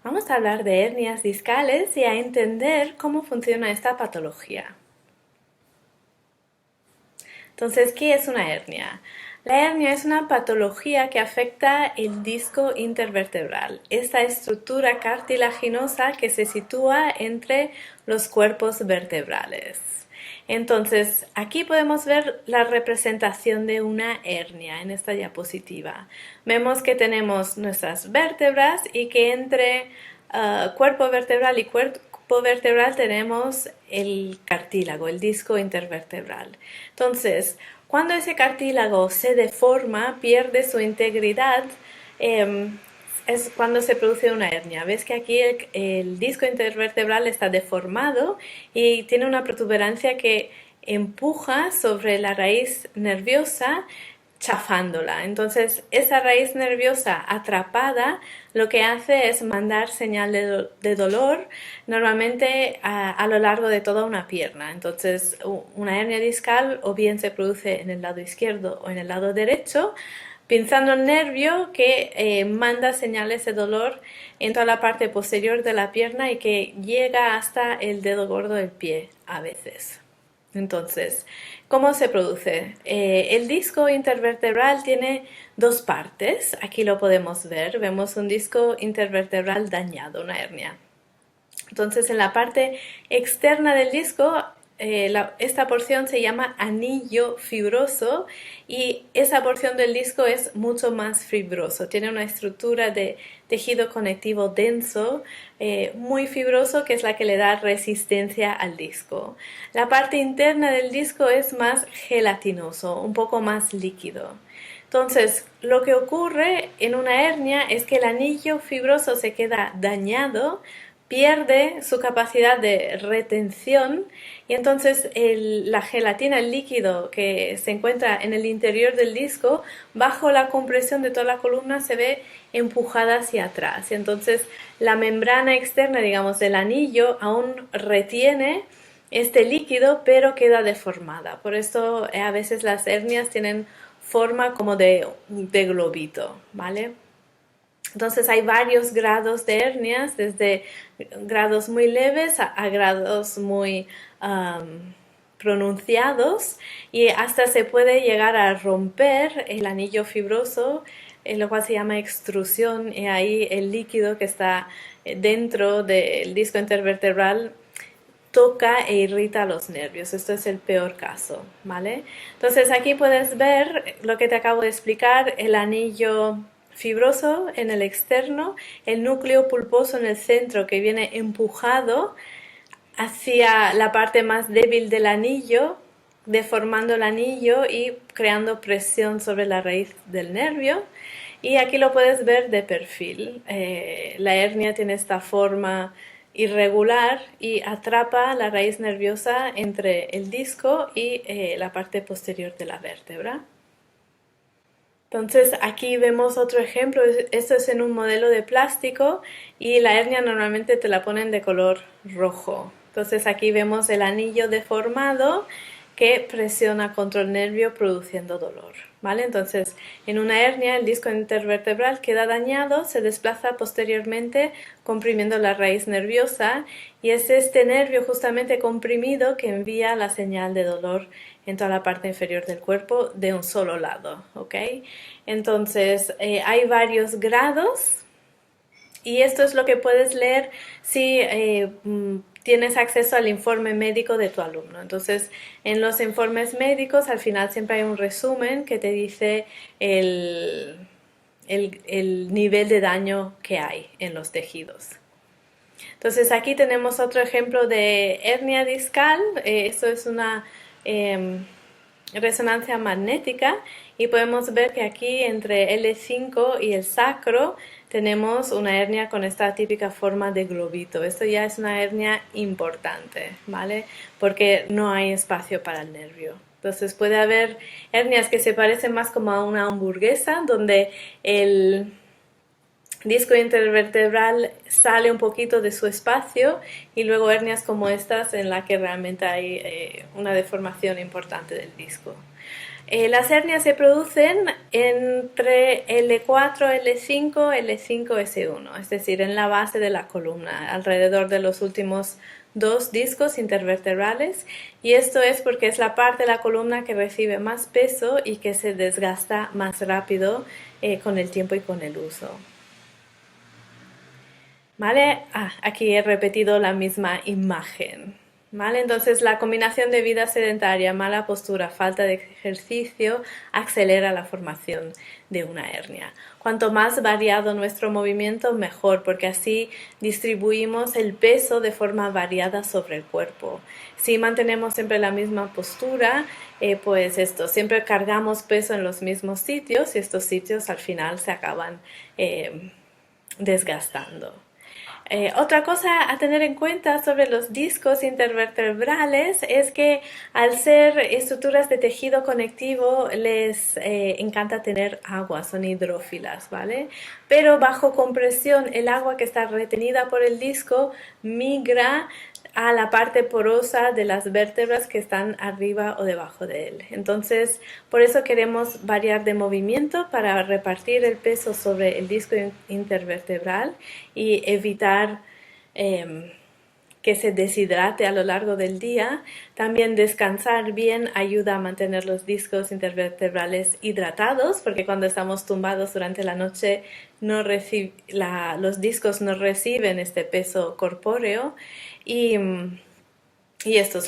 Vamos a hablar de hernias discales y a entender cómo funciona esta patología. Entonces, ¿qué es una hernia? La hernia es una patología que afecta el disco intervertebral, esta estructura cartilaginosa que se sitúa entre los cuerpos vertebrales. Entonces, aquí podemos ver la representación de una hernia en esta diapositiva. Vemos que tenemos nuestras vértebras y que entre cuerpo vertebral y cuerpo vertebral tenemos el cartílago, el disco intervertebral. Entonces, cuando ese cartílago se deforma, pierde su integridad, es cuando se produce una hernia. Ves que aquí el disco intervertebral está deformado y tiene una protuberancia que empuja sobre la raíz nerviosa, chafándola. Entonces, esa raíz nerviosa atrapada lo que hace es mandar señal de dolor normalmente a lo largo de toda una pierna. Entonces, una hernia discal o bien se produce en el lado izquierdo o en el lado derecho, pinzando el nervio que manda señales de dolor en toda la parte posterior de la pierna y que llega hasta el dedo gordo del pie a veces. Entonces, ¿cómo se produce? El disco intervertebral tiene dos partes. Aquí lo podemos ver. Vemos un disco intervertebral dañado, una hernia. Entonces, en la parte externa del disco, esta porción se llama anillo fibroso y esa porción del disco es mucho más fibroso. Tiene una estructura de tejido conectivo denso, muy fibroso, que es la que le da resistencia al disco. La parte interna del disco es más gelatinoso, un poco más líquido. Entonces, lo que ocurre en una hernia es que el anillo fibroso se queda dañado, pierde su capacidad de retención y entonces la gelatina, el líquido que se encuentra en el interior del disco, bajo la compresión de toda la columna se ve empujada hacia atrás. Y entonces la membrana externa, digamos, del anillo aún retiene este líquido, pero queda deformada. Por eso a veces las hernias tienen forma como de globito, ¿vale? Entonces hay varios grados de hernias, desde grados muy leves a grados muy pronunciados y hasta se puede llegar a romper el anillo fibroso, lo cual se llama extrusión, y ahí el líquido que está dentro del disco intervertebral toca e irrita los nervios. Esto es el peor caso, ¿vale? Entonces aquí puedes ver lo que te acabo de explicar, el anillo fibroso en el externo, el núcleo pulposo en el centro que viene empujado hacia la parte más débil del anillo, deformando el anillo y creando presión sobre la raíz del nervio. Y aquí lo puedes ver de perfil. La hernia tiene esta forma irregular y atrapa la raíz nerviosa entre el disco y la parte posterior de la vértebra. Entonces aquí vemos otro ejemplo, esto es en un modelo de plástico y la hernia normalmente te la ponen de color rojo. Entonces aquí vemos el anillo deformado que presiona contra el nervio produciendo dolor, ¿vale? Entonces en una hernia el disco intervertebral queda dañado, se desplaza posteriormente comprimiendo la raíz nerviosa y es este nervio justamente comprimido que envía la señal de dolor en toda la parte inferior del cuerpo de un solo lado, ¿ok? Entonces hay varios grados y esto es lo que puedes leer si tienes acceso al informe médico de tu alumno. Entonces, en los informes médicos al final siempre hay un resumen que te dice el nivel de daño que hay en los tejidos. Entonces, aquí tenemos otro ejemplo de hernia discal. Esto es una resonancia magnética y podemos ver que aquí entre L5 y el sacro tenemos una hernia con esta típica forma de globito. Esto ya es una hernia importante, ¿vale? Porque no hay espacio para el nervio. Entonces puede haber hernias que se parecen más como a una hamburguesa, donde el disco intervertebral sale un poquito de su espacio y luego hernias como estas en la que realmente hay una deformación importante del disco. Las hernias se producen entre L4, L5, L5, S1, es decir, en la base de la columna, alrededor de los últimos dos discos intervertebrales, y esto es porque es la parte de la columna que recibe más peso y que se desgasta más rápido con el tiempo y con el uso. ¿Vale? Aquí he repetido la misma imagen. ¿Vale? Entonces la combinación de vida sedentaria, mala postura, falta de ejercicio acelera la formación de una hernia. Cuanto más variado nuestro movimiento, mejor, porque así distribuimos el peso de forma variada sobre el cuerpo. Si mantenemos siempre la misma postura, pues siempre cargamos peso en los mismos sitios y estos sitios al final se acaban desgastando. Otra cosa a tener en cuenta sobre los discos intervertebrales es que al ser estructuras de tejido conectivo les encanta tener agua, son hidrófilas, ¿vale? Pero bajo compresión el agua que está retenida por el disco migra a la parte porosa de las vértebras que están arriba o debajo de él. Entonces, por eso queremos variar de movimiento para repartir el peso sobre el disco intervertebral y evitar que se deshidrate a lo largo del día. También descansar bien ayuda a mantener los discos intervertebrales hidratados, porque cuando estamos tumbados durante la noche los discos no reciben este peso corpóreo y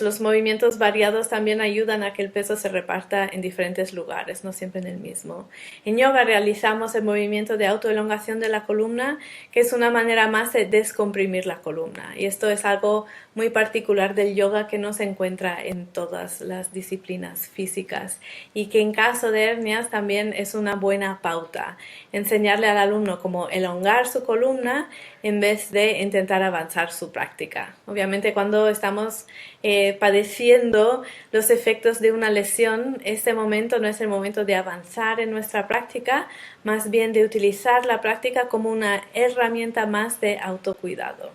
los movimientos variados también ayudan a que el peso se reparta en diferentes lugares, no siempre en el mismo. En yoga realizamos el movimiento de autoelongación de la columna, que es una manera más de descomprimir la columna. Y esto es algo muy particular del yoga que no se encuentra en todas las disciplinas físicas y que en caso de hernias también es una buena pauta. Enseñarle al alumno cómo elongar su columna en vez de intentar avanzar su práctica. Obviamente cuando estamos padeciendo los efectos de una lesión, este momento no es el momento de avanzar en nuestra práctica, más bien de utilizar la práctica como una herramienta más de autocuidado.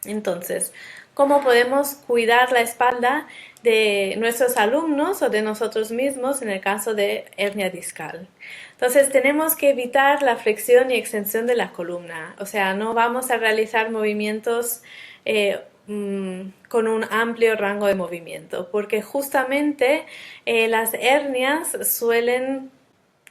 Entonces, ¿cómo podemos cuidar la espalda de nuestros alumnos o de nosotros mismos en el caso de hernia discal? Entonces, tenemos que evitar la flexión y extensión de la columna. O sea, no vamos a realizar movimientos con un amplio rango de movimiento, porque justamente las hernias suelen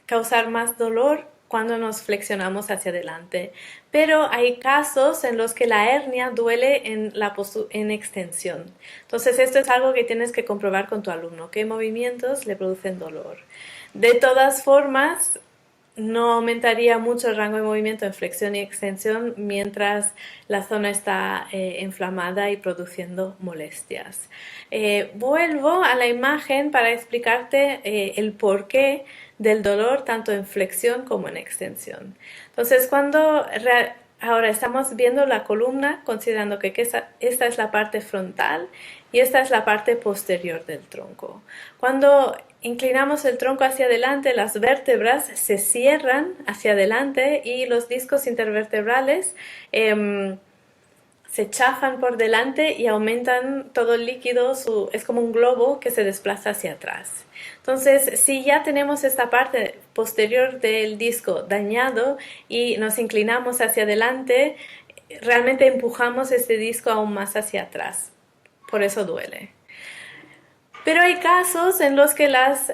causar más dolor cuando nos flexionamos hacia adelante. Pero hay casos en los que la hernia duele en extensión. Entonces esto es algo que tienes que comprobar con tu alumno, qué movimientos le producen dolor. De todas formas, no aumentaría mucho el rango de movimiento en flexión y extensión mientras la zona está inflamada y produciendo molestias. Vuelvo a la imagen para explicarte el porqué del dolor tanto en flexión como en extensión. Entonces, ahora estamos viendo la columna considerando que esta es la parte frontal y esta es la parte posterior del tronco. Cuando inclinamos el tronco hacia adelante, las vértebras se cierran hacia adelante y los discos intervertebrales se chafan por delante y aumentan todo el líquido, es como un globo que se desplaza hacia atrás. Entonces, si ya tenemos esta parte posterior del disco dañado y nos inclinamos hacia adelante, realmente empujamos este disco aún más hacia atrás. Por eso duele. Pero hay casos en los que las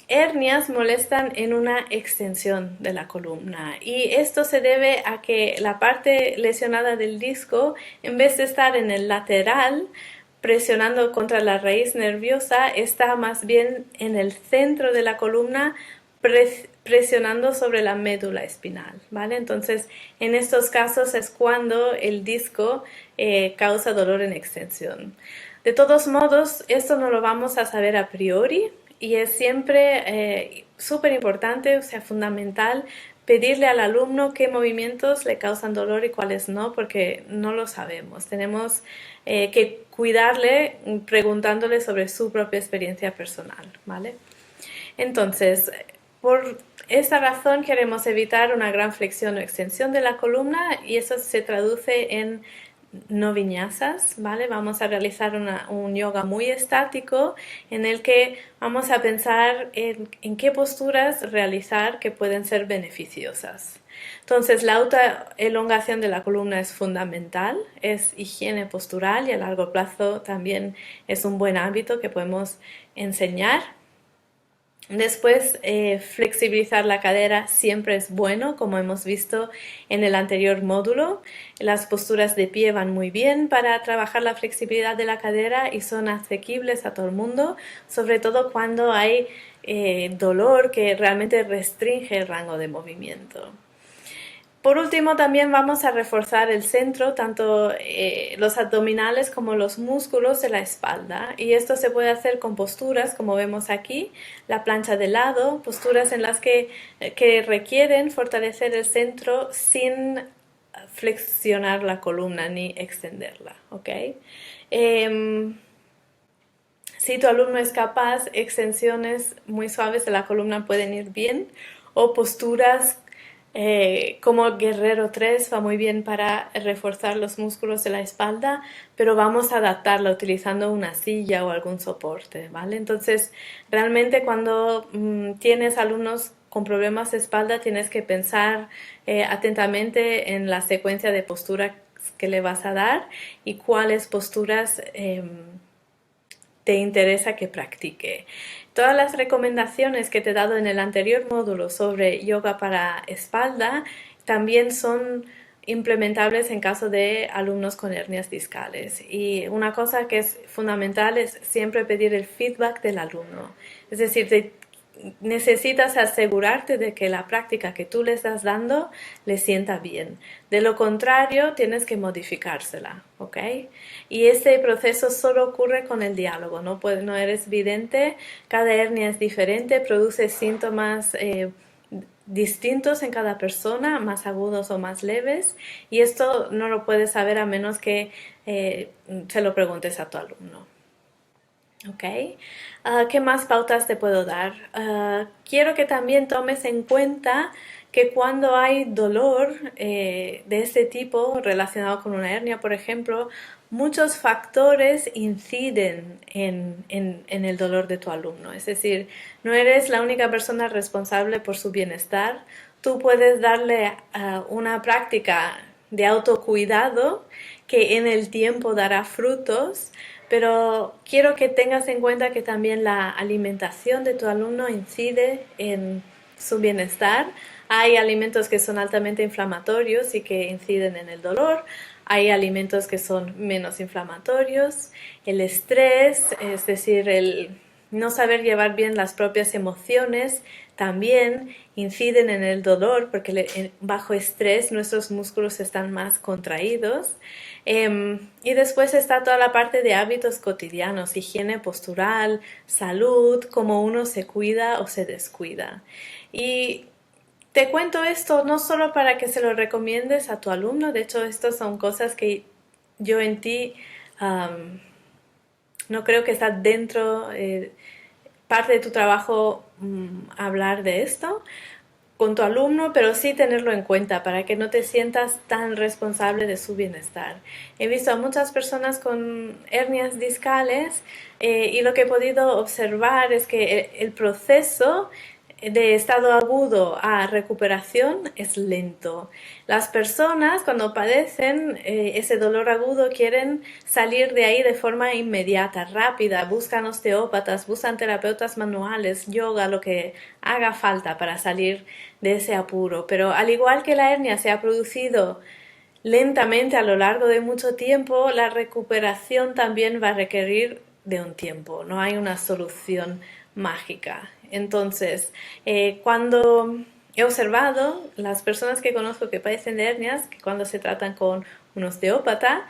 hernias molestan en una extensión de la columna y esto se debe a que la parte lesionada del disco, en vez de estar en el lateral presionando contra la raíz nerviosa, está más bien en el centro de la columna presionando sobre la médula espinal, ¿vale? Entonces, en estos casos es cuando el disco causa dolor en extensión. De todos modos, esto no lo vamos a saber a priori y es siempre súper importante, o sea, fundamental, pedirle al alumno qué movimientos le causan dolor y cuáles no, porque no lo sabemos. Tenemos que cuidarle preguntándole sobre su propia experiencia personal, ¿vale? Entonces, por esta razón queremos evitar una gran flexión o extensión de la columna y eso se traduce en no viñasas, ¿vale? Vamos a realizar un yoga muy estático en el que vamos a pensar en qué posturas realizar que pueden ser beneficiosas. Entonces, la autoelongación de la columna es fundamental, es higiene postural y a largo plazo también es un buen hábito que podemos enseñar. Después, flexibilizar la cadera siempre es bueno, como hemos visto en el anterior módulo. Las posturas de pie van muy bien para trabajar la flexibilidad de la cadera y son asequibles a todo el mundo, sobre todo cuando hay dolor que realmente restringe el rango de movimiento. Por último, también vamos a reforzar el centro, tanto los abdominales como los músculos de la espalda. Y esto se puede hacer con posturas, como vemos aquí, la plancha de lado, posturas en las que requieren fortalecer el centro sin flexionar la columna ni extenderla. ¿Ok? Si tu alumno es capaz, extensiones muy suaves de la columna pueden ir bien, o posturas como Guerrero 3 va muy bien para reforzar los músculos de la espalda, pero vamos a adaptarla utilizando una silla o algún soporte, ¿vale? Entonces, realmente cuando tienes alumnos con problemas de espalda, tienes que pensar atentamente en la secuencia de posturas que le vas a dar y cuáles posturas te interesa que practique. Todas las recomendaciones que te he dado en el anterior módulo sobre yoga para espalda también son implementables en caso de alumnos con hernias discales. Y una cosa que es fundamental es siempre pedir el feedback del alumno. Es decir, necesitas asegurarte de que la práctica que tú le estás dando le sienta bien. De lo contrario, tienes que modificársela, ¿ok? Y ese proceso solo ocurre con el diálogo, no eres vidente, cada hernia es diferente, produce síntomas distintos en cada persona, más agudos o más leves, y esto no lo puedes saber a menos que se lo preguntes a tu alumno. ¿Ok? ¿Qué más pautas te puedo dar? Quiero que también tomes en cuenta que cuando hay dolor de este tipo relacionado con una hernia, por ejemplo, muchos factores inciden en el dolor de tu alumno. Es decir, no eres la única persona responsable por su bienestar. Tú puedes darle una práctica de autocuidado que en el tiempo dará frutos, pero quiero que tengas en cuenta que también la alimentación de tu alumno incide en su bienestar. Hay alimentos que son altamente inflamatorios y que inciden en el dolor. Hay alimentos que son menos inflamatorios. El estrés, es decir, el no saber llevar bien las propias emociones, también inciden en el dolor porque bajo estrés nuestros músculos están más contraídos. Y después está toda la parte de hábitos cotidianos, higiene postural, salud, cómo uno se cuida o se descuida. Y te cuento esto no solo para que se lo recomiendes a tu alumno, de hecho estas son cosas que yo en ti no creo que está dentro parte de tu trabajo hablar de esto con tu alumno, pero sí tenerlo en cuenta para que no te sientas tan responsable de su bienestar. He visto a muchas personas con hernias discales y lo que he podido observar es que el proceso de estado agudo a recuperación es lento. Las personas cuando padecen ese dolor agudo quieren salir de ahí de forma inmediata, rápida, buscan osteópatas, buscan terapeutas manuales, yoga, lo que haga falta para salir de ese apuro. Pero al igual que la hernia se ha producido lentamente a lo largo de mucho tiempo, la recuperación también va a requerir de un tiempo, no hay una solución mágica. Entonces, cuando he observado las personas que conozco que padecen de hernias, que cuando se tratan con un osteópata,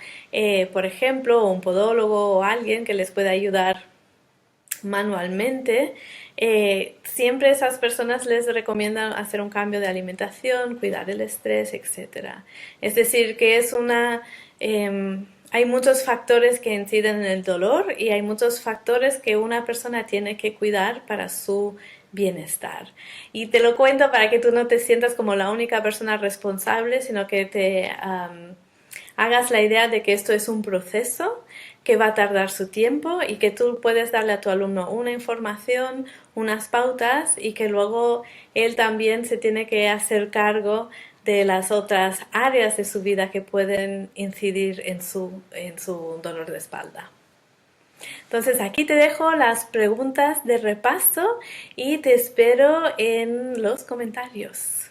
por ejemplo, o un podólogo o alguien que les pueda ayudar manualmente, siempre esas personas les recomiendan hacer un cambio de alimentación, cuidar el estrés, etcétera. Es decir, que es hay muchos factores que inciden en el dolor y hay muchos factores que una persona tiene que cuidar para su bienestar. Y te lo cuento para que tú no te sientas como la única persona responsable, sino que te hagas la idea de que esto es un proceso que va a tardar su tiempo y que tú puedes darle a tu alumno una información, unas pautas y que luego él también se tiene que hacer cargo de las otras áreas de su vida que pueden incidir en su dolor de espalda. Entonces aquí te dejo las preguntas de repaso y te espero en los comentarios.